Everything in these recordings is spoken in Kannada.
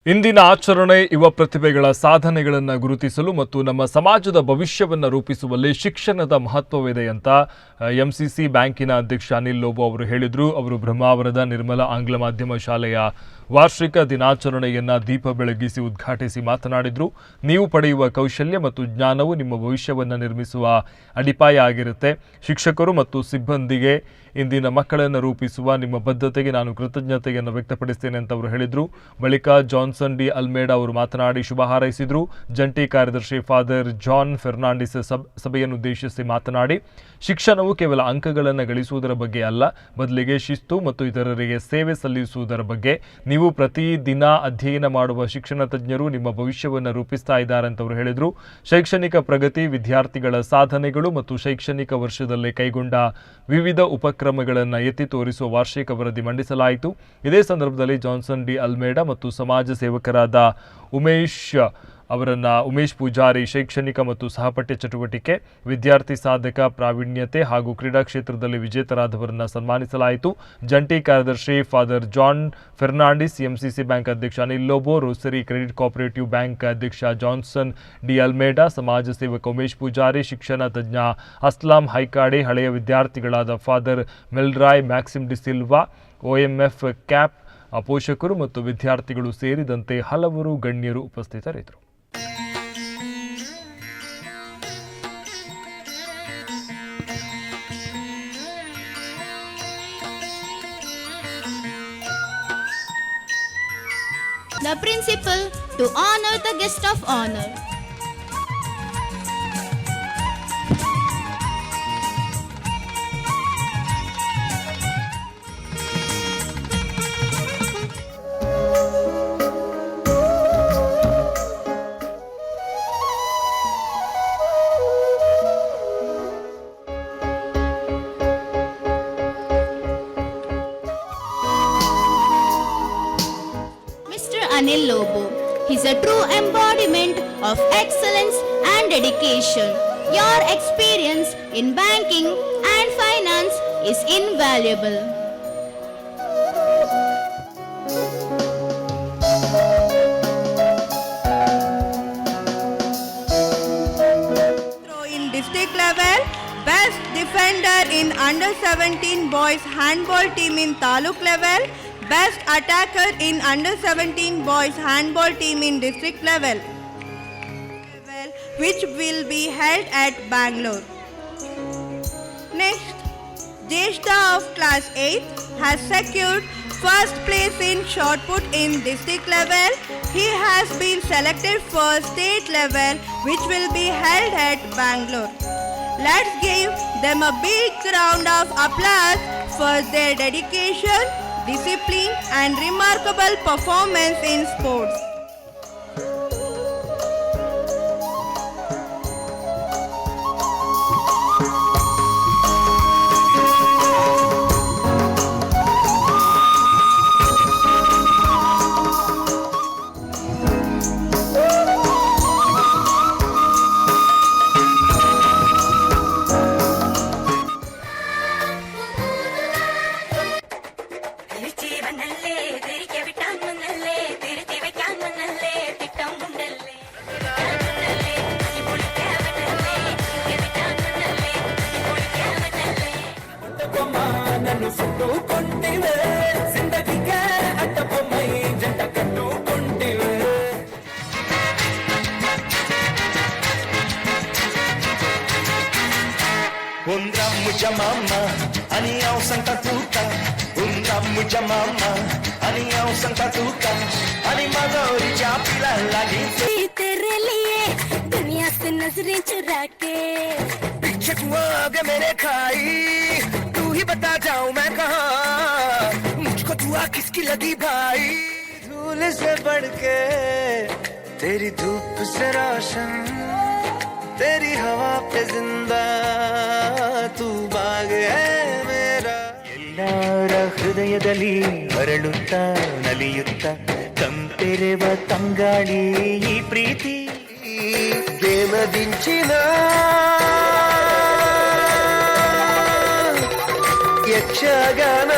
ಇಂದಿನ ಆಚರಣೆ ಯುವ ಪ್ರತಿಭೆಗಳ ಸಾಧನೆಗಳನ್ನು ಗುರುತಿಸಲು ಮತ್ತು ನಮ್ಮ ಸಮಾಜದ ಭವಿಷ್ಯವನ್ನು ರೂಪಿಸುವಲ್ಲಿ ಶಿಕ್ಷಣದ ಮಹತ್ವವಿದೆ ಅಂತ ಎಂಸಿಸಿ ಬ್ಯಾಂಕಿನ ಅಧ್ಯಕ್ಷ ಅನಿಲ್ ಲೋಬೋ ಅವರು ಹೇಳಿದರು. ಅವರು ಬ್ರಹ್ಮಾವರದ ನಿರ್ಮಲ ಆಂಗ್ಲ ಮಾಧ್ಯಮ ಶಾಲೆಯ ವಾರ್ಷಿಕ ದಿನಾಚರಣೆಯನ್ನು ದೀಪ ಬೆಳಗಿಸಿ ಉದ್ಘಾಟಿಸಿ ಮಾತನಾಡಿದರು. ನೀವು ಪಡೆಯುವ ಕೌಶಲ್ಯ ಮತ್ತು ಜ್ಞಾನವು ನಿಮ್ಮ ಭವಿಷ್ಯವನ್ನು ನಿರ್ಮಿಸುವ ಅಡಿಪಾಯ ಆಗಿರುತ್ತೆ. ಶಿಕ್ಷಕರು ಮತ್ತು ಸಿಬ್ಬಂದಿಗೆ ಇಂದಿನ ಮಕ್ಕಳನ್ನು ರೂಪಿಸುವ ನಿಮ್ಮ ಬದ್ಧತೆಗೆ ನಾನು ಕೃತಜ್ಞತೆಯನ್ನು ವ್ಯಕ್ತಪಡಿಸ್ತೇನೆ ಅಂತ ಅವರು ಹೇಳಿದರು. ಬಳಿಕ ಜಾನ್ಸನ್ ಡಿ ಅಲ್ಮೇಡಾ ಅವರು ಮಾತನಾಡಿ ಶುಭ ಹಾರೈಸಿದರು. ಜಂಟಿ ಕಾರ್ಯದರ್ಶಿ ಫಾದರ್ ಜಾನ್ ಫೆರ್ನಾಂಡಿಸ್ ಸಭೆಯನ್ನುದ್ದೇಶಿಸಿ ಮಾತನಾಡಿ, ಶಿಕ್ಷಣವು ಕೇವಲ ಅಂಕಗಳನ್ನು ಗಳಿಸುವುದರ ಬಗ್ಗೆ ಅಲ್ಲ, ಬದಲಿಗೆ ಶಿಸ್ತು ಮತ್ತು ಇತರರಿಗೆ ಸೇವೆ ಸಲ್ಲಿಸುವುದರ ಬಗ್ಗೆ. ನೀವು ಪ್ರತಿದಿನ ಅಧ್ಯಯನ ಮಾಡುವ ಶಿಕ್ಷಣ ತಜ್ಞರು ನಿಮ್ಮ ಭವಿಷ್ಯವನ್ನು ರೂಪಿಸ್ತಾ ಇದ್ದಾರೆ ಅಂತ ಅವರು ಹೇಳಿದರು. ಶೈಕ್ಷಣಿಕ ಪ್ರಗತಿ, ವಿದ್ಯಾರ್ಥಿಗಳ ಸಾಧನೆಗಳು ಮತ್ತು ಶೈಕ್ಷಣಿಕ ವರ್ಷದಲ್ಲಿ ಕೈಗೊಂಡ ವಿವಿಧ ಉಪಕ್ರಮಗಳನ್ನು ಎತ್ತಿ ತೋರಿಸುವ ವಾರ್ಷಿಕ ವರದಿ ಮಂಡಿಸಲಾಯಿತು. ಇದೇ ಸಂದರ್ಭದಲ್ಲಿ ಜಾನ್ಸನ್ ಡಿ ಅಲ್ಮೇಡಾ ಮತ್ತು ಸಮಾಜ ಸೇವಕರಾದ ಉಮೇಶ್ ಪೂಜಾರಿ ಶೈಕ್ಷಣಿಕ ಮತ್ತು ಸಹಪಠ್ಯ ಚಟುವಟಿಕೆ, ವಿದ್ಯಾರ್ಥಿ ಸಾಧಕ ಪ್ರಾವೀಣ್ಯತೆ ಹಾಗೂ ಕ್ರೀಡಾ ಕ್ಷೇತ್ರದಲ್ಲಿ ವಿಜೇತರಾದವರನ್ನು ಸನ್ಮಾನಿಸಲಾಯಿತು. ಜಂಟಿ ಕಾರ್ಯದರ್ಶಿ father John Fernandes, MCC bank ಅಧ್ಯಕ್ಷ Anil Lobo, Rosary credit cooperative bank ಅಧ್ಯಕ್ಷ ಜಾನ್ಸನ್ ಡಿ ಅಲ್ಮೇಡಾ, ಸಮಾಜ ಸೇವಕ ಉಮೇಶ್ ಪೂಜಾರಿ, ಶಿಕ್ಷಣ ತಜ್ಞ ಅಸ್ಲಾಂ ಹೈಕಾಡೆ, ಹಳೆಯ ವಿದ್ಯಾರ್ಥಿಗಳಾದ father Melroy Maxim D Silva, OMF cap ಪೋಷಕರು ಮತ್ತು ವಿದ್ಯಾರ್ಥಿಗಳು ಸೇರಿದಂತೆ ಹಲವರು ಗಣ್ಯರು ಉಪಸ್ಥಿತರಿದ್ದರು. The principal to honor the guest of honor. Anil Lobo. He's a true embodiment of excellence and dedication. Your experience in banking and finance is invaluable. In district level, best defender in under 17 boys handball team in taluk level, best attacker in under 17 boys handball team in district level, which will be held at Bangalore. Next, Jeshta of class 8 has secured first place in shot put in district level. He has been selected for state level, which will be held at Bangalore. Let's give them a big round of applause for their dedication, discipline and remarkable performance in sports. Mama, aniyaw sang katuka. Unram mama, aniyaw sang katuka. Ani magori chapila lagi. तेरे लिए दुनिया से नजरें चुरा के छुआ के मेरे खाई, तू ही बता जाऊं मैं कहाँ, मुझको दुआ किसकी लगी भाई. धूल से बढ़ के तेरी धूप से रोशन, तेरी हवा पे जिंदा तू बाग है मेरा. ಎಲ್ಲರ ಹೃದಯದಲ್ಲಿ ಹರಳುತ್ತ ನಲಿಯುತ್ತ ಕಂಪೆರೆವ ತಂಗಾಳಿ ಈ ಪ್ರೀತಿ ಪ್ರೇಮದಿಂಚಿನ Yakshagana.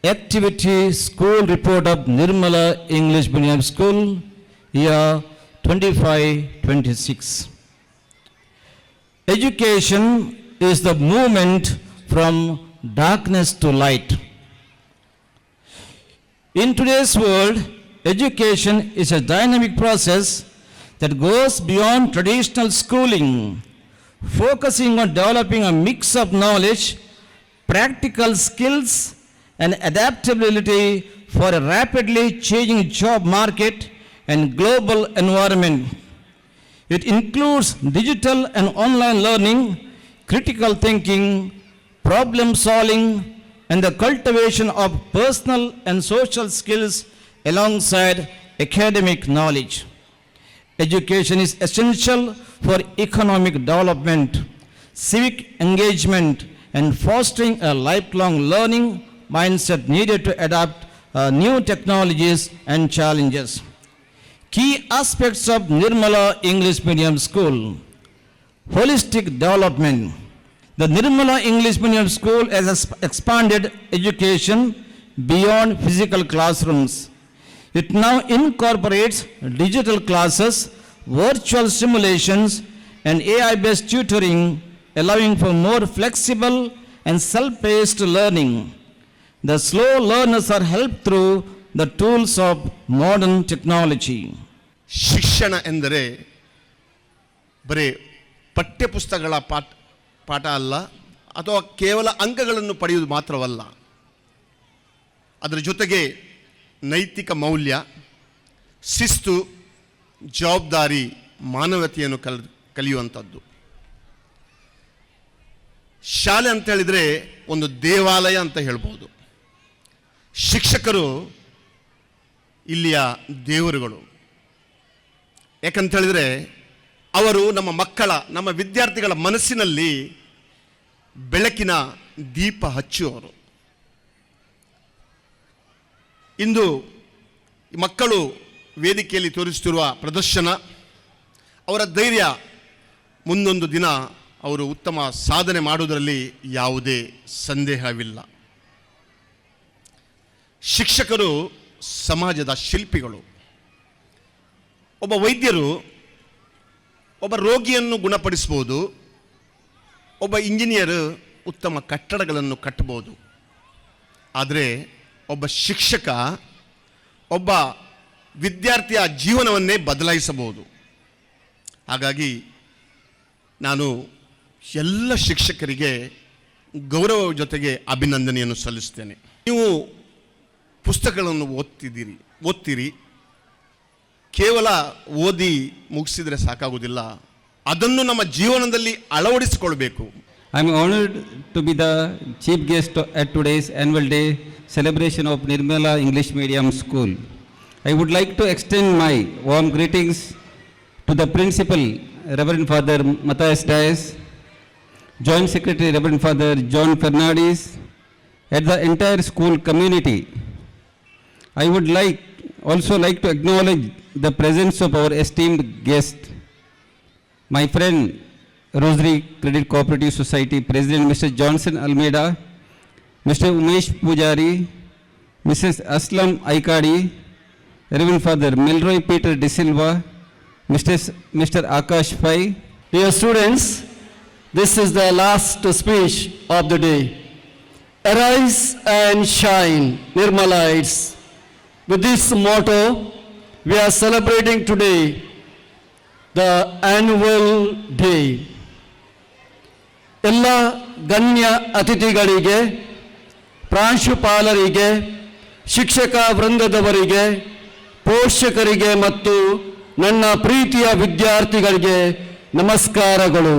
Activity School Report of Nirmala English Medium School, year 25-26. Education is the movement from darkness to light. In today's world, education is a dynamic process that goes beyond traditional schooling, focusing on developing a mix of knowledge, practical skills, and adaptability for a rapidly changing job market and global environment. It includes digital and online learning, critical thinking, problem solving, and the cultivation of personal and social skills alongside academic knowledge. Education is essential for economic development, civic engagement, and fostering a lifelong learning mindset needed to adapt new technologies and challenges. Key aspects of Nirmala English Medium School: holistic development. The Nirmala English Medium School has expanded education beyond physical classrooms. It now incorporates digital classes, virtual simulations, and AI-based tutoring, allowing for more flexible and self-paced learning. The slow learners are helped through the tools of modern technology. ಶಿಕ್ಷಣ ಎಂದರೆ ಬರೀ ಪಠ್ಯಪುಸ್ತಕಗಳ ಪಾಠ ಅಲ್ಲ, ಅಥವಾ ಕೇವಲ ಅಂಕಗಳನ್ನು ಪಡೆಯುವುದು ಮಾತ್ರವಲ್ಲ. ಅದರ ಜೊತೆಗೆ ನೈತಿಕ ಮೌಲ್ಯ, ಶಿಸ್ತು, ಜವಾಬ್ದಾರಿ, ಮಾನವತೆಯನ್ನು ಕಲಿಯುವಂಥದ್ದು. ಶಾಲೆ ಅಂತ ಹೇಳಿದರೆ ಒಂದು ದೇವಾಲಯ ಅಂತ ಹೇಳ್ಬೋದು. ಶಿಕ್ಷಕರು ಇಲ್ಲಿಯ ದೇವರುಗಳು. ಯಾಕಂತ ಹೇಳಿದರೆ ಅವರು ನಮ್ಮ ವಿದ್ಯಾರ್ಥಿಗಳ ಮನಸ್ಸಿನಲ್ಲಿ ಬೆಳಕಿನ ದೀಪ ಹಚ್ಚುವವರು. ಇಂದು ಮಕ್ಕಳು ವೇದಿಕೆಯಲ್ಲಿ ತೋರಿಸುತ್ತಿರುವ ಪ್ರದರ್ಶನ, ಅವರ ಧೈರ್ಯ, ಮುಂದೊಂದು ದಿನ ಅವರು ಉತ್ತಮ ಸಾಧನೆ ಮಾಡುವುದರಲ್ಲಿ ಯಾವುದೇ ಸಂದೇಹವಿಲ್ಲ. ಶಿಕ್ಷಕರು ಸಮಾಜದ ಶಿಲ್ಪಿಗಳು. ಒಬ್ಬ ವೈದ್ಯರು ಒಬ್ಬ ರೋಗಿಯನ್ನು ಗುಣಪಡಿಸಬಹುದು, ಒಬ್ಬ ಇಂಜಿನಿಯರ್ ಉತ್ತಮ ಕಟ್ಟಡಗಳನ್ನು ಕಟ್ಟಬಹುದು. ಆದರೆ ಒಬ್ಬ ಶಿಕ್ಷಕ ಒಬ್ಬ ವಿದ್ಯಾರ್ಥಿಯ ಜೀವನವನ್ನೇ ಬದಲಾಯಿಸಬಹುದು. ಹಾಗಾಗಿ ನಾನು ಎಲ್ಲ ಶಿಕ್ಷಕರಿಗೆ ಗೌರವ ಜೊತೆಗೆ ಅಭಿನಂದನೆಯನ್ನು ಸಲ್ಲಿಸ್ತೇನೆ. ನೀವು ಪುಸ್ತಕಗಳನ್ನು ಓದ್ತೀರಿ. ಕೇವಲ ಓದಿ ಮುಗಿಸಿದರೆ ಸಾಕಾಗುವುದಿಲ್ಲ, ಅದನ್ನು ನಮ್ಮ ಜೀವನದಲ್ಲಿ ಅಳವಡಿಸಿಕೊಳ್ಬೇಕು. I am honored to be the chief guest at today's annual day celebration of Nirmala English Medium School. I would like to extend my warm greetings to the principal, Reverend Father Matthias Dias, Joint Secretary Reverend Father John Fernandez, and the entire school community. I would also like to acknowledge the presence of our esteemed guest, my friend, Rosary Credit Cooperative Society President Mr. Johnson Almeida, Mr. Umesh Pujari, Mrs. Aslam Aikadi, Reverend Father Milroy Peter De Silva, Mr. Akash Pai. Dear students, this is the last speech of the day. Arise and shine, Nirmalites. With this motto, we are celebrating today the annual day. ಎಲ್ಲ ಗಣ್ಯ ಅತಿಥಿಗಳಿಗೆ, ಪ್ರಾಂಶುಪಾಲರಿಗೆ, ಶಿಕ್ಷಕ ವೃಂದದವರಿಗೆ, ಪೋಷಕರಿಗೆ ಮತ್ತು ನನ್ನ ಪ್ರೀತಿಯ ವಿದ್ಯಾರ್ಥಿಗಳಿಗೆ ನಮಸ್ಕಾರಗಳು.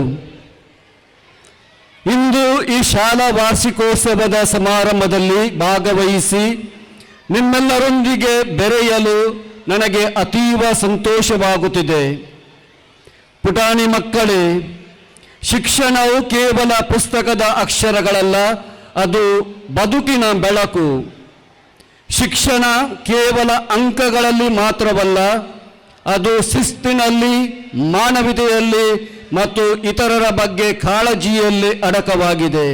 ಇಂದು ಈ ಶಾಲಾ ವಾರ್ಷಿಕೋತ್ಸವದ ಸಮಾರಂಭದಲ್ಲಿ ಭಾಗವಹಿಸಿ ನಿಮ್ಮೆಲ್ಲರೊಂದಿಗೆ ಬೆರೆಯಲು ನನಗೆ ಅತೀವ ಸಂತೋಷವಾಗುತ್ತಿದೆ. ಪುಟಾಣಿ ಮಕ್ಕಳೇ, ಶಿಕ್ಷಣವು ಕೇವಲ ಪುಸ್ತಕದ ಅಕ್ಷರಗಳಲ್ಲ, ಅದು ಬದುಕಿನ ಬೆಳಕು. ಶಿಕ್ಷಣ ಕೇವಲ ಅಂಕಗಳಲ್ಲಿ ಮಾತ್ರವಲ್ಲ, ಅದು ಶಿಸ್ತಿನಲ್ಲಿ, ಮಾನವೀಯತೆಯಲ್ಲಿ ಮತ್ತು ಇತರರ ಬಗ್ಗೆ ಕಾಳಜಿಯಲ್ಲಿ ಅಡಕವಾಗಿದೆ.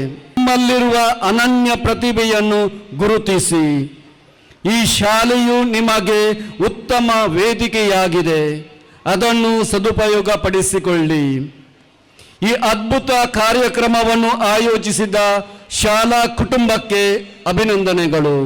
ನಿಮ್ಮಲ್ಲಿರುವ ಅನನ್ಯ ಪ್ರತಿಭೆಯನ್ನು ಗುರುತಿಸಿ. ಈ ಶಾಲೆಯು ನಿಮಗೆ ಉತ್ತಮ ವೇದಿಕೆಯಾಗಿದೆ, ಅದನ್ನು ಸದುಪಯೋಗಪಡಿಸಿಕೊಳ್ಳಿ. ಈ ಅದ್ಭುತ ಕಾರ್ಯಕ್ರಮವನ್ನು ಆಯೋಜಿಸಿದ ಶಾಲಾ ಕುಟುಂಬಕ್ಕೆ ಅಭಿನಂದನೆಗಳು.